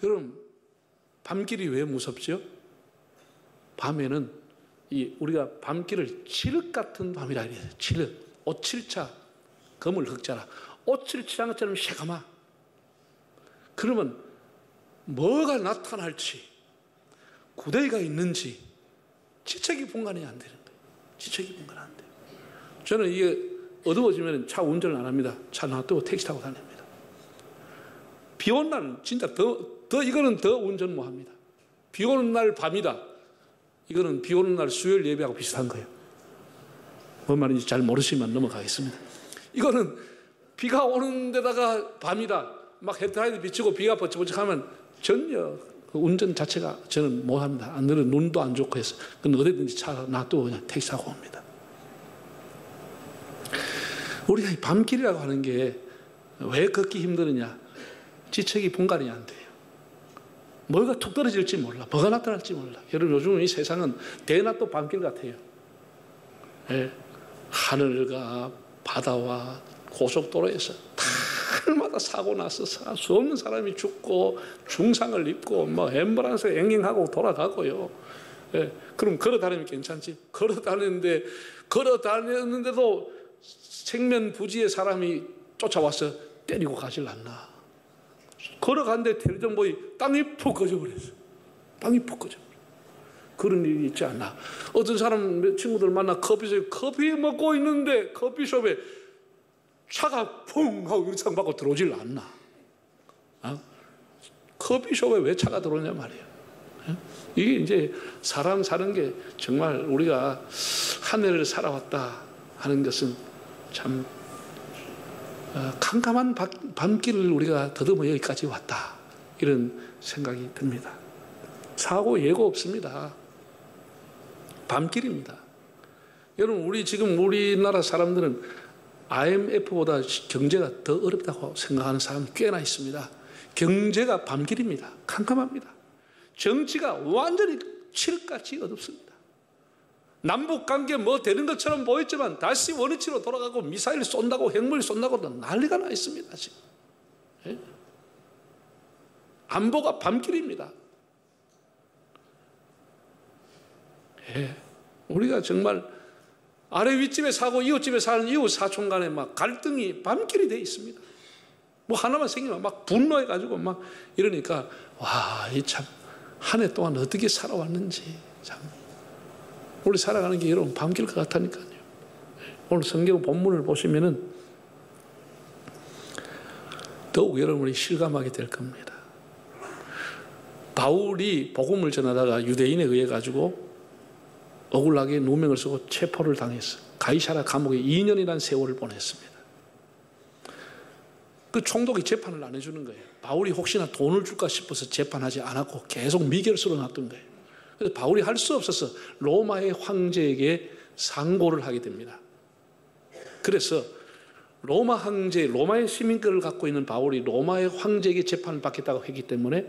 여러분, 밤길이 왜 무섭죠? 밤에는 우리가 밤길을 칠흑 같은 밤이라 그래요. 칠흑. 오칠차, 검을 흑자라. 옷을 칠한 것처럼 새가마. 그러면 뭐가 나타날지, 구덩이가 있는지 지책이 분간이 안 되는 거예요. 지책이 분간이 안 돼요. 저는 이게 어두워지면 차 운전을 안 합니다. 차 놔두고 택시 타고 다닙니다. 비 오는 날은 진짜 이거는 더 운전 못 합니다. 비 오는 날 밤이다. 이거는 비 오는 날 수요일 예배하고 비슷한 거예요. 뭔 말인지 잘 모르시면 넘어가겠습니다. 이거는 비가 오는 데다가 밤이다. 막 헤드라이트 비치고 비가 버쩍버쩍하면 전혀 그 운전 자체가 저는 못 합니다. 오늘은 눈도 안 좋고 해서 그건 어디든지 차 놔두고 그냥 택시 타고 옵니다. 우리가 이 밤길이라고 하는 게 왜 걷기 힘드느냐? 지책이 분간이 안 돼요. 뭐가 툭 떨어질지 몰라. 뭐가 나타날지 몰라. 여러분, 요즘 이 세상은 대낮도 밤길 같아요. 예. 하늘과 바다와 고속도로에서 달마다 사고 나서 수 없는 사람이 죽고 중상을 입고 뭐 앰뷸런스 앵앵하고 돌아가고요. 예. 그럼 걸어 다니면 괜찮지? 걸어 다녔는데도 생면부지의 사람이 쫓아와서 때리고 가질 않나. 걸어가는데 텔레전보이 땅이 푹 꺼져버렸어. 땅이 푹 꺼져버렸어. 그런 일이 있지 않나. 어떤 사람 친구들 만나 커피 먹고 있는데 커피숍에 차가 퐁 하고 유리창 받고 들어오질 않나. 커피숍에 왜 차가 들어오냐 말이에요. 이게 이제 사람 사는 게 정말 우리가 한 해를 살아왔다 하는 것은 참 캄캄한 밤길을 우리가 더듬어 여기까지 왔다, 이런 생각이 듭니다. 사고 예고 없습니다. 밤길입니다. 여러분, 우리나라 사람들은 IMF보다 경제가 더 어렵다고 생각하는 사람이 꽤나 있습니다. 경제가 밤길입니다. 캄캄합니다. 정치가 완전히 칠흑같이 어둡습니다. 남북관계 뭐 되는 것처럼 보였지만 다시 원위치로 돌아가고 미사일 쏜다고 핵물 쏜다고 난리가 나 있습니다. 지금. 예? 안보가 밤길입니다. 예. 우리가 정말 아래 윗집에 사고 이웃집에 사는 이웃 사촌 간에 막 갈등이 밤길이 돼 있습니다. 뭐 하나만 생기면 막 분노해가지고 막 이러니까 와, 이 참 한 해 동안 어떻게 살아왔는지 참. 우리 살아가는 게 여러분 밤길 것 같다니까요. 오늘 성경 본문을 보시면은 더욱 여러분이 실감하게 될 겁니다. 바울이 복음을 전하다가 유대인에 의해 가지고 억울하게 누명을 쓰고 체포를 당했어. 가이사랴 감옥에 2년이라는 세월을 보냈습니다. 그 총독이 재판을 안 해주는 거예요. 바울이 혹시나 돈을 줄까 싶어서 재판하지 않았고 계속 미결수로 놨던 거예요. 그래서 바울이 할 수 없어서 로마의 황제에게 상고를 하게 됩니다. 그래서 로마의 시민권을 갖고 있는 바울이 로마의 황제에게 재판을 받겠다고 했기 때문에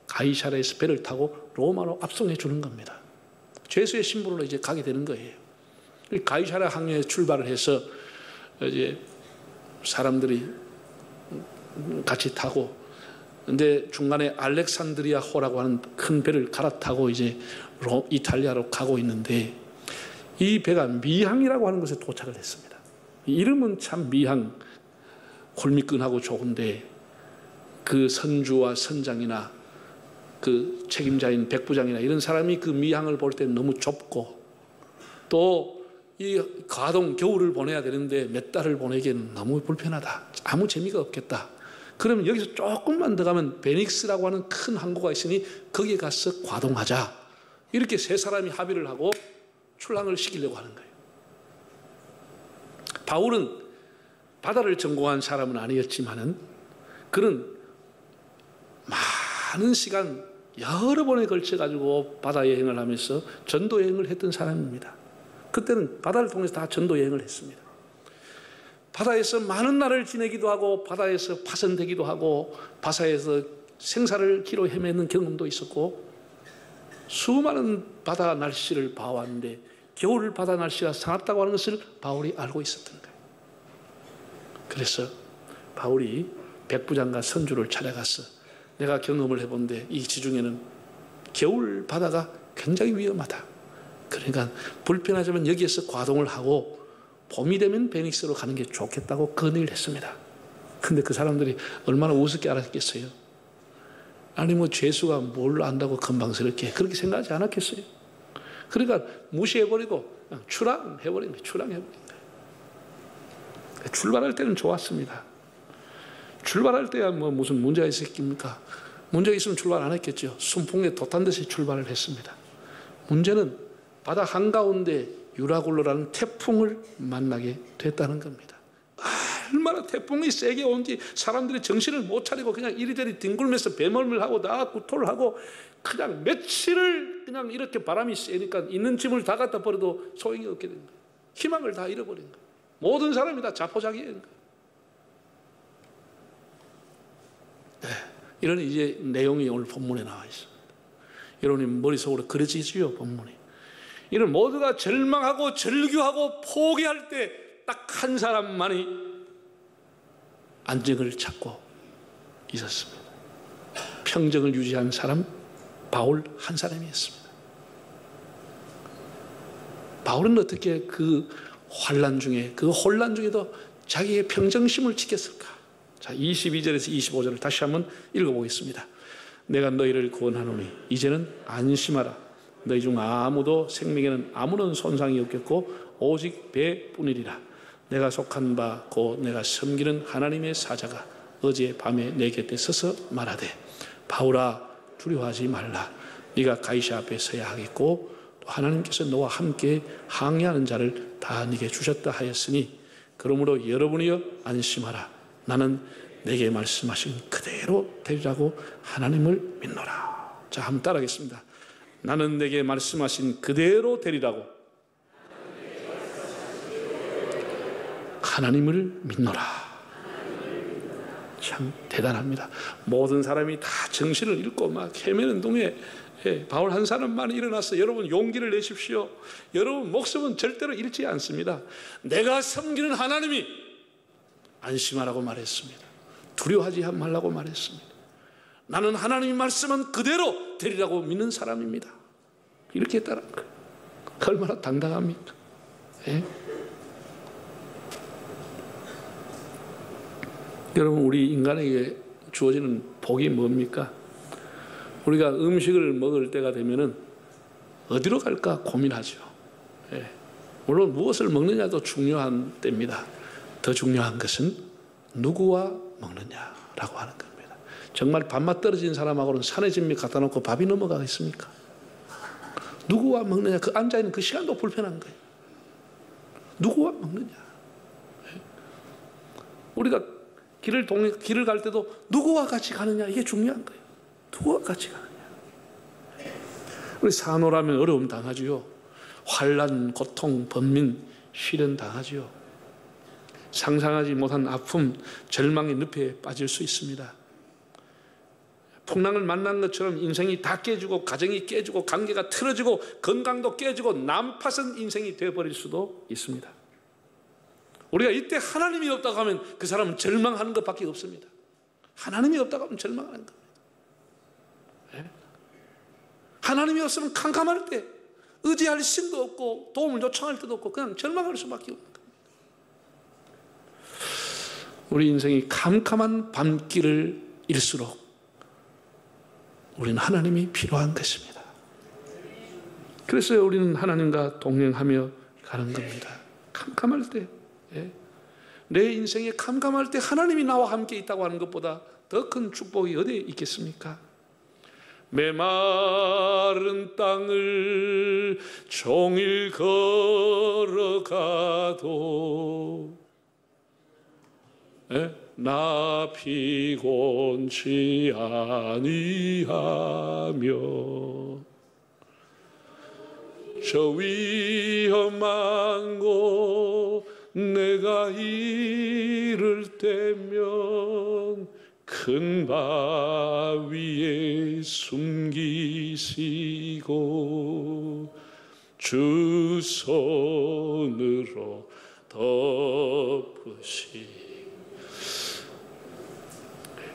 가이사랴에서 배를 타고 로마로 압송해 주는 겁니다. 죄수의 신분으로 이제 가게 되는 거예요. 가이사랴 항해에 출발을 해서 이제 사람들이 같이 타고, 근데 중간에 알렉산드리아호라고 하는 큰 배를 갈아타고 이제 이탈리아로 가고 있는데, 이 배가 미항이라고 하는 곳에 도착을 했습니다. 이름은 참 미항, 골미끈하고 좋은데 그 선주와 선장이나 그 책임자인 백부장이나 이런 사람이 그 미항을 볼 때는 너무 좁고, 또 이 가동 겨울을 보내야 되는데 몇 달을 보내기에는 너무 불편하다, 아무 재미가 없겠다. 그러면 여기서 조금만 더 가면 베닉스라고 하는 큰 항구가 있으니 거기에 가서 과동하자. 이렇게 세 사람이 합의를 하고 출항을 시키려고 하는 거예요. 바울은 바다를 전공한 사람은 아니었지만은 그는 많은 시간 여러 번에 걸쳐 가지고 바다 여행을 하면서 전도 여행을 했던 사람입니다. 그때는 바다를 통해서 다 전도 여행을 했습니다. 바다에서 많은 날을 지내기도 하고, 바다에서 파손되기도 하고, 바다에서 생사를 기로 헤매는 경험도 있었고, 수많은 바다 날씨를 봐왔는데 겨울 바다 날씨가 상합다고 하는 것을 바울이 알고 있었던 거예요. 그래서 바울이 백부장과 선주를 찾아가서 내가 경험을 해본데 이 지중해는 겨울 바다가 굉장히 위험하다. 그러니까 불편하지만 여기에서 과동을 하고 봄이 되면 베니스로 가는 게 좋겠다고 건의를 했습니다. 근데 그 사람들이 얼마나 우습게 알았겠어요. 아니 뭐 죄수가 뭘 안다고 건방스럽게 그렇게 생각하지 않았겠어요. 그러니까 무시해버리고 그냥 출항해버린 거예요. 출항해버린 거예요. 출발할 때는 좋았습니다. 출발할 때야 뭐 무슨 문제가 있었겠습니까? 문제가 있으면 출발 안 했겠죠. 순풍에 돛한 듯이 출발을 했습니다. 문제는 바다 한가운데 유라굴로라는 태풍을 만나게 됐다는 겁니다. 얼마나 태풍이 세게 온지 사람들이 정신을 못 차리고 그냥 이리저리 뒹굴면서 배멀밀 하고 나 구토를 하고 그냥 며칠을 그냥 이렇게 바람이 세니까 있는 짐을 다 갖다 버려도 소용이 없게 된 거예요. 희망을 다 잃어버린 거예요. 모든 사람이 다 자포자기인 거예요. 네, 이런 이제 내용이 오늘 본문에 나와 있습니다. 여러분이 머릿속으로 그려지지요, 본문이. 이런 모두가 절망하고 절규하고 포기할 때 딱 한 사람만이 안정을 찾고 있었습니다. 평정을 유지한 사람 바울 한 사람이었습니다. 바울은 어떻게 그 환난 중에 그 혼란 중에도 자기의 평정심을 지켰을까? 자, 22절에서 25절을 다시 한번 읽어보겠습니다. 내가 너희를 구원하노니 이제는 안심하라. 너희 중 아무도 생명에는 아무런 손상이 없겠고 오직 배뿐이리라. 내가 속한 바 곧 내가 섬기는 하나님의 사자가 어제 밤에 내 곁에 서서 말하되 바울아 두려워하지 말라. 네가 가이사 앞에 서야 하겠고 또 하나님께서 너와 함께 항해하는 자를 다 네게 주셨다 하였으니 그러므로 여러분이여 안심하라. 나는 내게 말씀하신 그대로 되리라고 하나님을 믿노라. 자, 한번 따라하겠습니다. 나는 내게 말씀하신 그대로 되리라고 하나님을 믿노라. 참 대단합니다. 모든 사람이 다 정신을 잃고 막 헤매는 동에 바울 한 사람만 일어나서 여러분 용기를 내십시오. 여러분 목숨은 절대로 잃지 않습니다. 내가 섬기는 하나님이 안심하라고 말했습니다. 두려워하지 말라고 말했습니다. 나는 하나님이 말씀한 그대로 되리라고 믿는 사람입니다. 이렇게 했다는 거예요. 얼마나 당당합니까? 예? 여러분 우리 인간에게 주어지는 복이 뭡니까? 우리가 음식을 먹을 때가 되면은 어디로 갈까 고민하죠. 예. 물론 무엇을 먹느냐도 중요한 때입니다. 더 중요한 것은 누구와 먹느냐라고 하는 겁니다. 정말 밥맛 떨어진 사람하고는 산에 진미 갖다 놓고 밥이 넘어가겠습니까? 누구와 먹느냐, 그 앉아있는 그 시간도 불편한 거예요. 누구와 먹느냐. 예. 우리가 길을 갈 때도 누구와 같이 가느냐, 이게 중요한 거예요. 누구와 같이 가느냐. 우리 산호라면 어려움 당하지요. 환난, 고통, 번민, 시련 당하지요. 상상하지 못한 아픔, 절망의 늪에 빠질 수 있습니다. 풍랑을 만난 것처럼 인생이 다 깨지고 가정이 깨지고 관계가 틀어지고 건강도 깨지고 난파선 인생이 되어버릴 수도 있습니다. 우리가 이때 하나님이 없다고 하면 그 사람은 절망하는 것밖에 없습니다. 하나님이 없다고 하면 절망하는 겁니다. 네? 하나님이 없으면 캄캄할 때 의지할 힘도 없고 도움을 요청할 때도 없고 그냥 절망할 수밖에 없는 겁니다. 우리 인생이 캄캄한 밤길을 일수록 우리는 하나님이 필요한 것입니다. 그래서 우리는 하나님과 동행하며 가는 겁니다. 캄캄할 때, 내 인생에 캄캄할 때 하나님이 나와 함께 있다고 하는 것보다 더 큰 축복이 어디에 있겠습니까? 메마른 땅을 종일 걸어가도 나 피곤치 아니하며 저 위험한 곳 내가 이를 때면 큰 바위에 숨기시고 주 손으로 덮으시.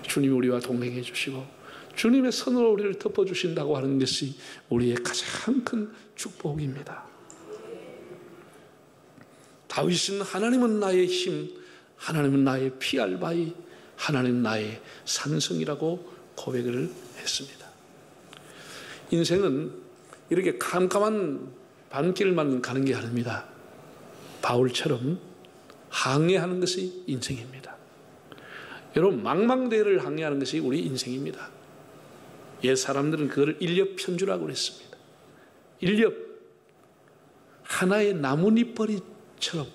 주님 우리와 동행해 주시고 주님의 선으로 우리를 덮어주신다고 하는 것이 우리의 가장 큰 축복입니다. 다윗은 하나님은 나의 힘, 하나님은 나의 피할 바위, 하나님은 나의 산성이라고 고백을 했습니다. 인생은 이렇게 캄캄한 반길만 가는 게 아닙니다. 바울처럼 항해하는 것이 인생입니다. 여러분, 망망대해를 항해하는 것이 우리 인생입니다. 옛 사람들은 그걸 일렵편주라고 그랬습니다. 일렵, 하나의 나뭇잎벌이처럼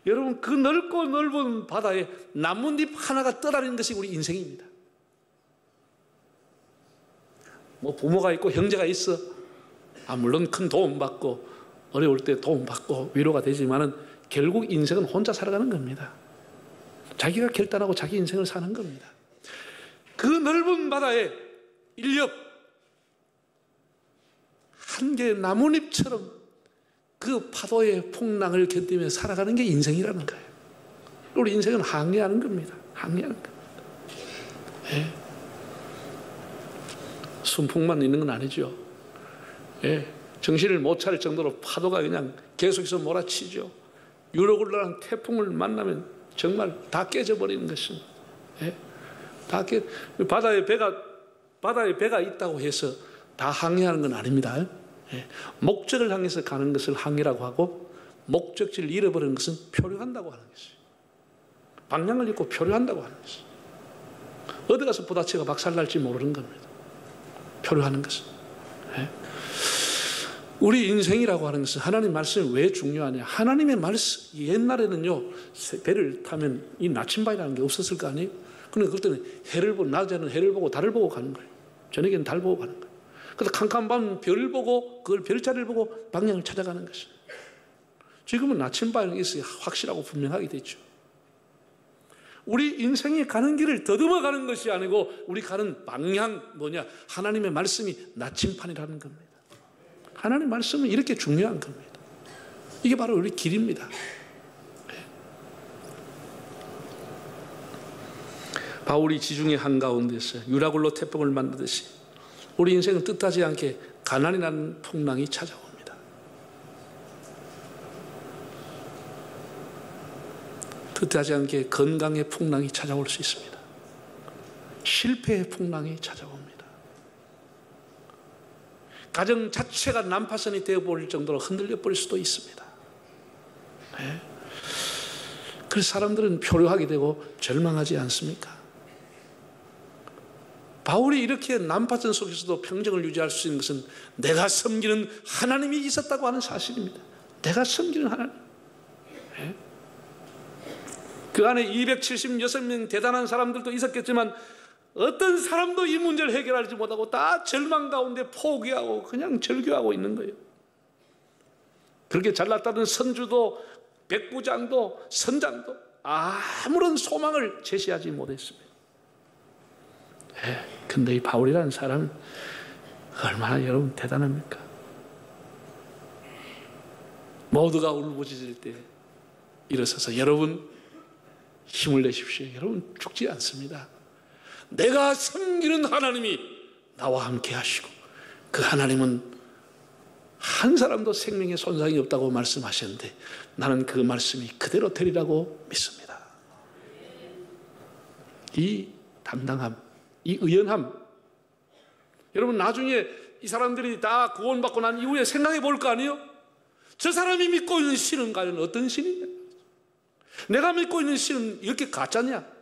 여러분, 그 넓고 넓은 바다에 나뭇잎 하나가 떠다니는 것이 우리 인생입니다. 뭐 부모가 있고 형제가 있어, 물론 큰 도움 받고 어려울 때 도움 받고 위로가 되지만은 결국 인생은 혼자 살아가는 겁니다. 자기가 결단하고 자기 인생을 사는 겁니다. 그 넓은 바다에 인력 한 개의 나뭇잎처럼 그 파도의 풍랑을 견디며 살아가는 게 인생이라는 거예요. 우리 인생은 항해하는 겁니다. 항해하는 겁니다. 예. 순풍만 있는 건 아니죠. 예. 정신을 못 차릴 정도로 파도가 그냥 계속해서 몰아치죠. 유로굴라는 태풍을 만나면 정말 다 깨져버리는 것입니다. 예? 바다에 배가 있다고 해서 다 항해하는 건 아닙니다. 예? 목적을 향해서 가는 것을 항해라고 하고, 목적지를 잃어버리는 것은 표류한다고 하는 것이에요. 방향을 잃고 표류한다고 하는 것이에요. 어디 가서 부딪혀가 박살날지 모르는 겁니다. 표류하는 것은. 예? 우리 인생이라고 하는 것은 하나님 말씀이 왜 중요하냐? 하나님의 말씀, 옛날에는요, 배를 타면 이 나침반이라는 게 없었을 거 아니에요? 그런데 그때는 해를 보고, 낮에는 해를 보고 달을 보고 가는 거예요. 저녁에는 달 보고 가는 거예요. 그래서 캄캄한 밤 별을 보고, 그걸 별자리를 보고 방향을 찾아가는 것이에요. 지금은 나침반이 있어야 확실하고 분명하게 됐죠. 우리 인생이 가는 길을 더듬어 가는 것이 아니고, 우리 가는 방향 뭐냐? 하나님의 말씀이 나침반이라는 겁니다. 하나님의 말씀은 이렇게 중요한 겁니다. 이게 바로 우리 길입니다. 바울이 지중해 한가운데서 유라굴로 태풍을 만나듯이 우리 인생은 뜻하지 않게 가난이라는 풍랑이 찾아옵니다. 뜻하지 않게 건강의 풍랑이 찾아올 수 있습니다. 실패의 풍랑이 찾아옵니다. 가정 자체가 난파선이 되어버릴 정도로 흔들려 버릴 수도 있습니다. 네. 그래서 사람들은 표류하게 되고 절망하지 않습니까? 바울이 이렇게 난파선 속에서도 평정을 유지할 수 있는 것은 내가 섬기는 하나님이 있었다고 하는 사실입니다. 내가 섬기는 하나님. 네. 그 안에 276명 대단한 사람들도 있었겠지만 어떤 사람도 이 문제를 해결하지 못하고 다 절망 가운데 포기하고 그냥 절규하고 있는 거예요. 그렇게 잘났다는 선주도 백부장도 선장도 아무런 소망을 제시하지 못했습니다. 근데 이 바울이라는 사람은 얼마나 여러분 대단합니까? 모두가 울부짖을 때 일어서서 여러분 힘을 내십시오. 여러분 죽지 않습니다. 내가 섬기는 하나님이 나와 함께 하시고 그 하나님은 한 사람도 생명에 손상이 없다고 말씀하셨는데 나는 그 말씀이 그대로 되리라고 믿습니다. 이 담당함, 이 의연함, 여러분 나중에 이 사람들이 다 구원받고 난 이후에 생각해 볼 거 아니에요? 저 사람이 믿고 있는 신은 과연 어떤 신이냐? 내가 믿고 있는 신은 이렇게 가짜냐?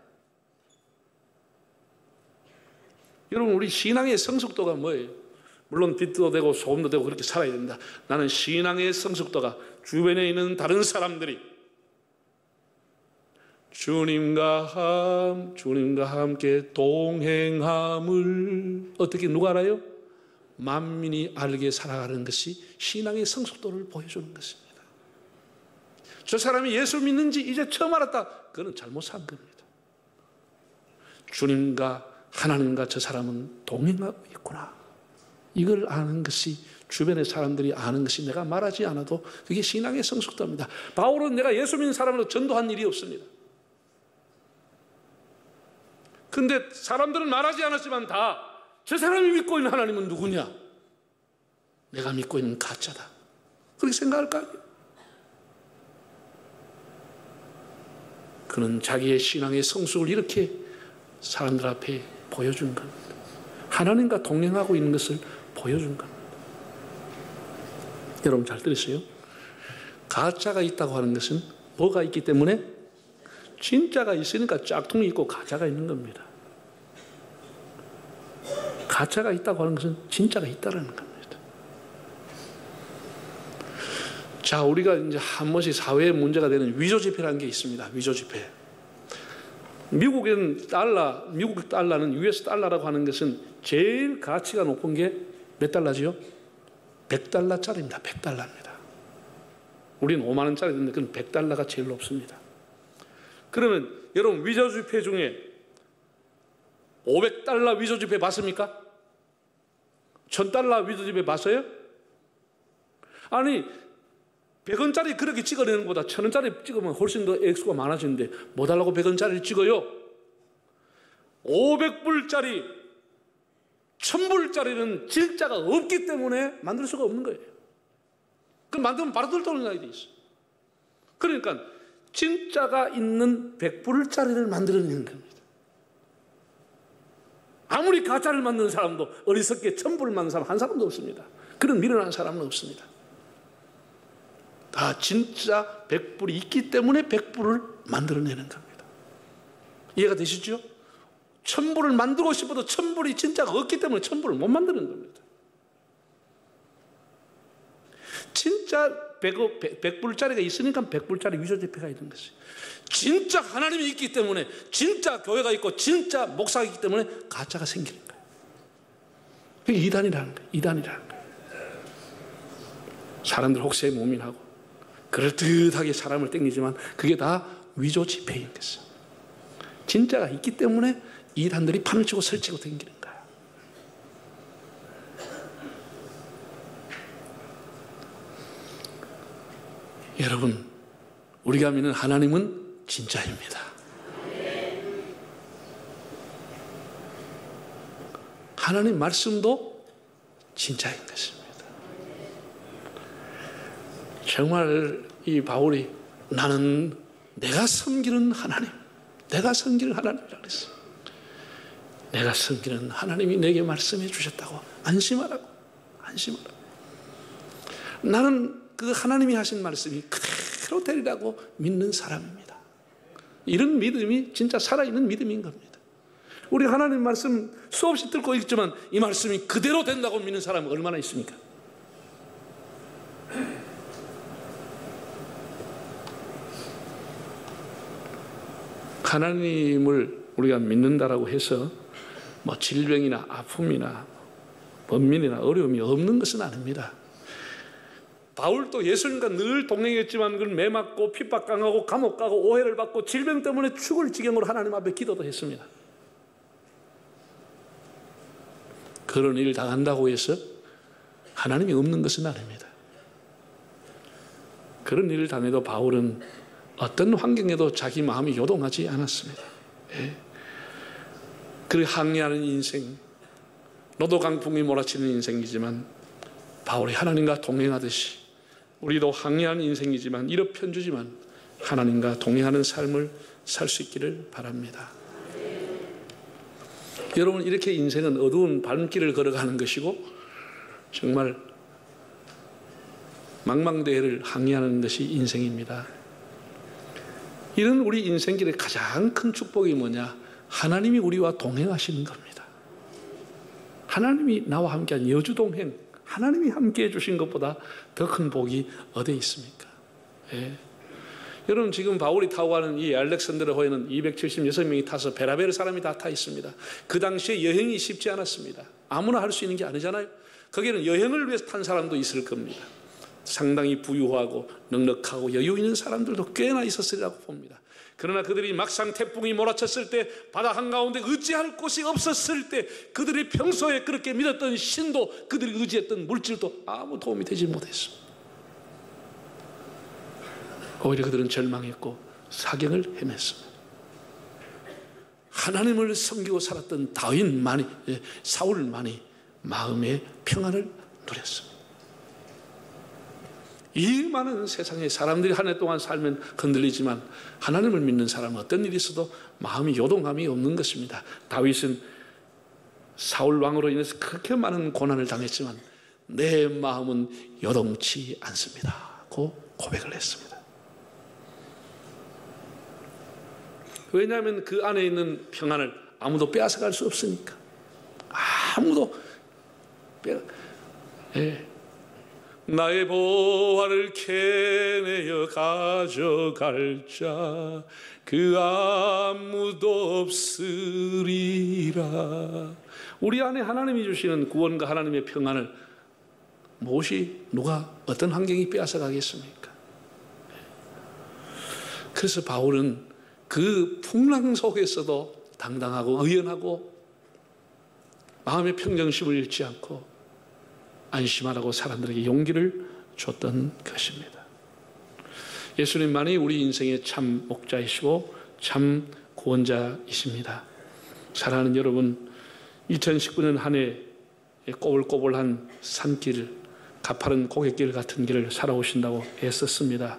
여러분 우리 신앙의 성숙도가 뭐예요? 물론 빛도 되고 소금도 되고 그렇게 살아야 된다. 나는 신앙의 성숙도가 주변에 있는 다른 사람들이 주님과 함께 동행함을 어떻게 누가 알아요? 만민이 알게 살아가는 것이 신앙의 성숙도를 보여주는 것입니다. 저 사람이 예수 믿는지 이제 처음 알았다. 그건 잘못 산 겁니다. 주님과 하나님과 저 사람은 동행하고 있구나. 이걸 아는 것이 주변의 사람들이 아는 것이 내가 말하지 않아도 그게 신앙의 성숙도입니다. 바울은 내가 예수 믿는 사람으로 전도한 일이 없습니다. 근데 사람들은 말하지 않았지만 다 저 사람이 믿고 있는 하나님은 누구냐? 내가 믿고 있는 가짜다. 그렇게 생각할 거 아니에요. 그는 자기의 신앙의 성숙을 이렇게 사람들 앞에 보여준 겁니다. 하나님과 동행하고 있는 것을 보여준 겁니다. 여러분 잘 들으세요. 가짜가 있다고 하는 것은 뭐가 있기 때문에? 진짜가 있으니까 짝퉁이 있고 가짜가 있는 겁니다. 가짜가 있다고 하는 것은 진짜가 있다는 겁니다. 자, 우리가 이제 한 번씩 사회에 문제가 되는 위조지폐라는 게 있습니다. 위조지폐. 미국 달러는 US 달러라고 하는 것은 제일 가치가 높은 게 몇 달러지요? 100달러짜리입니다. 100달러입니다. 우리는 5만 원짜리인데 그건 100달러가 제일 높습니다. 그러면 여러분 위조지폐 중에 500달러 위조지폐 봤습니까? 1000달러 위조지폐 봤어요? 아니 100원짜리 그렇게 찍어내는 것보다 1000원짜리 찍으면 훨씬 더 액수가 많아지는데 뭐 달라고 100원짜리를 찍어요? 500불짜리 1000불짜리는 진짜가 없기 때문에 만들 수가 없는 거예요. 그럼 만들면 바로 들떠올라야 돼 있어. 그러니까 진짜가 있는 100불짜리를 만들어내는 겁니다. 아무리 가짜를 만드는 사람도 어리석게 1000불을 만드는 사람 한 사람도 없습니다. 그런 미련한 사람은 없습니다. 다 진짜 100불이 있기 때문에 100불을 만들어내는 겁니다. 이해가 되시죠? 1000불을 만들고 싶어도 1000불이 진짜가 없기 때문에 1000불을 못 만드는 겁니다. 진짜 100불짜리가 있으니까 100불짜리 위조지폐가 있는 것이에요. 진짜 하나님이 있기 때문에, 진짜 교회가 있고 진짜 목사가 있기 때문에 가짜가 생기는 거예요. 그게 이단이라는 거예요. 이단이라는 거예요. 사람들 혹시에 모민하고 그럴듯하게 사람을 땡기지만 그게 다 위조지폐인 것이에요. 진짜가 있기 때문에 이단들이 판을 치고 설치고 땡기는 거예요. 여러분, 우리가 믿는 하나님은 진짜입니다. 하나님 말씀도 진짜인 것입니다. 정말 이 바울이 나는 내가 섬기는 하나님, 내가 섬기는 하나님이라고 그랬어요. 내가 섬기는 하나님이 내게 말씀해 주셨다고 안심하라고, 안심하라고. 나는 그 하나님이 하신 말씀이 그대로 되리라고 믿는 사람입니다. 이런 믿음이 진짜 살아있는 믿음인 겁니다. 우리 하나님 말씀 수없이 듣고 있지만 이 말씀이 그대로 된다고 믿는 사람은 얼마나 있습니까? 하나님을 우리가 믿는다라고 해서 뭐 질병이나 아픔이나 번민이나 어려움이 없는 것은 아닙니다. 바울도 예수님과 늘 동행했지만 그걸 매맞고 핍박당하고 감옥 가고 오해를 받고 질병 때문에 죽을 지경으로 하나님 앞에 기도도 했습니다. 그런 일을 당한다고 해서 하나님이 없는 것은 아닙니다. 그런 일을 당해도 바울은 어떤 환경에도 자기 마음이 요동하지 않았습니다. 예. 그 항해하는 인생, 노도강풍이 몰아치는 인생이지만 바울이 하나님과 동행하듯이 우리도 항해하는 인생이지만 이렇편주지만 하나님과 동행하는 삶을 살 수 있기를 바랍니다. 여러분, 이렇게 인생은 어두운 밤길을 걸어가는 것이고 정말 망망대해를 항해하는 것이 인생입니다. 이런 우리 인생길의 가장 큰 축복이 뭐냐? 하나님이 우리와 동행하시는 겁니다. 하나님이 나와 함께한 여주동행, 하나님이 함께해 주신 것보다 더 큰 복이 어디에 있습니까? 예. 여러분, 지금 바울이 타고 가는 이 알렉산드르 호에는 276명이 타서 베라베르 사람이 다 타 있습니다. 그 당시에 여행이 쉽지 않았습니다. 아무나 할 수 있는 게 아니잖아요. 거기는 여행을 위해서 탄 사람도 있을 겁니다. 상당히 부유하고 넉넉하고 여유 있는 사람들도 꽤나 있었으리라고 봅니다. 그러나 그들이 막상 태풍이 몰아쳤을 때 바다 한가운데 의지할 곳이 없었을 때 그들이 평소에 그렇게 믿었던 신도, 그들이 의지했던 물질도 아무 도움이 되지 못했습니다. 오히려 그들은 절망했고 사경을 헤맸습니다. 하나님을 섬기고 살았던 다윗만이, 사울만이 마음의 평안을 누렸습니다. 이 많은 세상에 사람들이 한 해 동안 살면 흔들리지만 하나님을 믿는 사람은 어떤 일이 있어도 마음이 요동함이 없는 것입니다. 다윗은 사울 왕으로 인해서 그렇게 많은 고난을 당했지만 내 마음은 요동치 않습니다 고 고백을 했습니다. 왜냐하면 그 안에 있는 평안을 아무도 빼앗아갈 수 없으니까. 아무도 나의 보화를 캐내어 가져갈 자 그 아무도 없으리라. 우리 안에 하나님이 주시는 구원과 하나님의 평안을 누가 어떤 환경이 빼앗아가겠습니까? 그래서 바울은 그 풍랑 속에서도 당당하고 의연하고 마음의 평정심을 잃지 않고 안심하라고 사람들에게 용기를 줬던 것입니다. 예수님만이 우리 인생의 참 목자이시고 참 구원자이십니다. 사랑하는 여러분, 2019년 한 해 꼬불꼬불한 산길, 가파른 고갯길 같은 길을 살아오신다고 애썼습니다.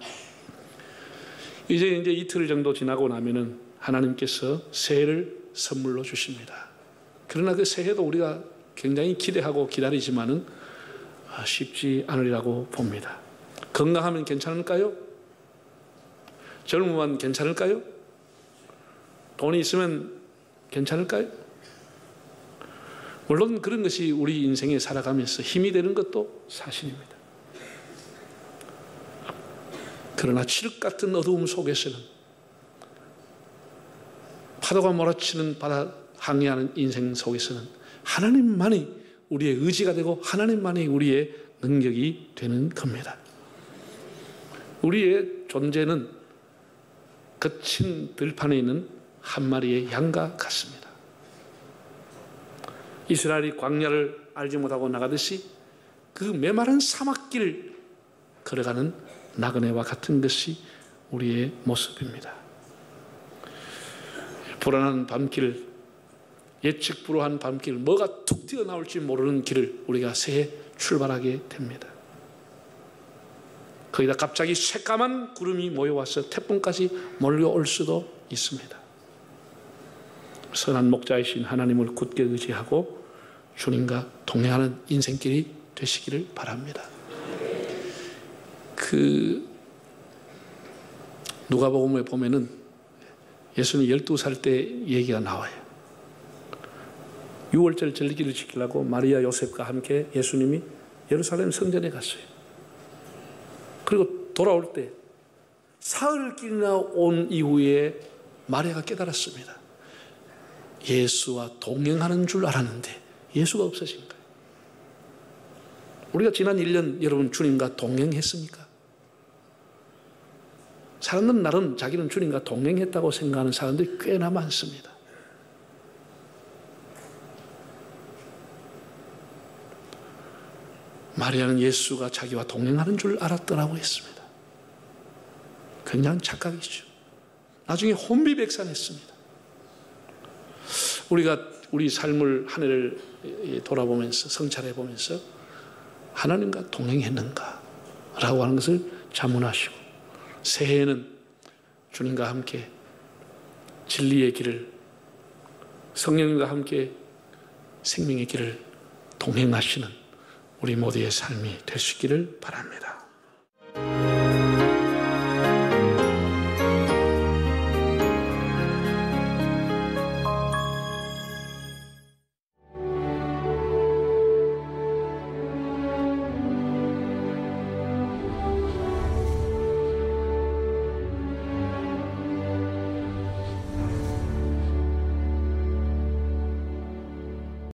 이제 이틀 정도 지나고 나면은 하나님께서 새해를 선물로 주십니다. 그러나 그 새해도 우리가 굉장히 기대하고 기다리지만은 쉽지 않으리라고 봅니다. 건강하면 괜찮을까요? 젊으면 괜찮을까요? 돈이 있으면 괜찮을까요? 물론 그런 것이 우리 인생에 살아가면서 힘이 되는 것도 사실입니다. 그러나 칠흑 같은 어두움 속에서는, 파도가 몰아치는 바다 항해하는 인생 속에서는 하나님만이 우리의 의지가 되고 하나님만이 우리의 능력이 되는 겁니다. 우리의 존재는 거친 들판에 있는 한 마리의 양과 같습니다. 이스라엘이 광야를 알지 못하고 나가듯이 그 메마른 사막길을 걸어가는 나그네와 같은 것이 우리의 모습입니다. 불안한 밤길, 예측 불허한 밤길, 뭐가 툭 튀어나올지 모르는 길을 우리가 새해 출발하게 됩니다. 거기다 갑자기 새까만 구름이 모여와서 태풍까지 몰려올 수도 있습니다. 선한 목자이신 하나님을 굳게 의지하고 주님과 동행하는 인생길이 되시기를 바랍니다. 누가복음에 보면은 예수님 12살 때 얘기가 나와요. 6월절 절기를 지키려고 마리아 요셉과 함께 예수님이 예루살렘 성전에 갔어요. 그리고 돌아올 때 사흘길이나 온 이후에 마리아가 깨달았습니다. 예수와 동행하는 줄 알았는데 예수가 없어진 거예요. 우리가 지난 1년 여러분 주님과 동행했습니까? 사람들은 나름 자기는 주님과 동행했다고 생각하는 사람들이 꽤나 많습니다. 마리아는 예수가 자기와 동행하는 줄 알았더라고 했습니다. 굉장한 착각이죠. 나중에 혼비백산했습니다. 우리가 우리 삶을 한 해를 돌아보면서 성찰해보면서 하나님과 동행했는가 라고 하는 것을 자문하시고, 새해에는 주님과 함께 진리의 길을, 성령님과 함께 생명의 길을 동행하시는 우리 모두의 삶이 될 수 있기를 바랍니다.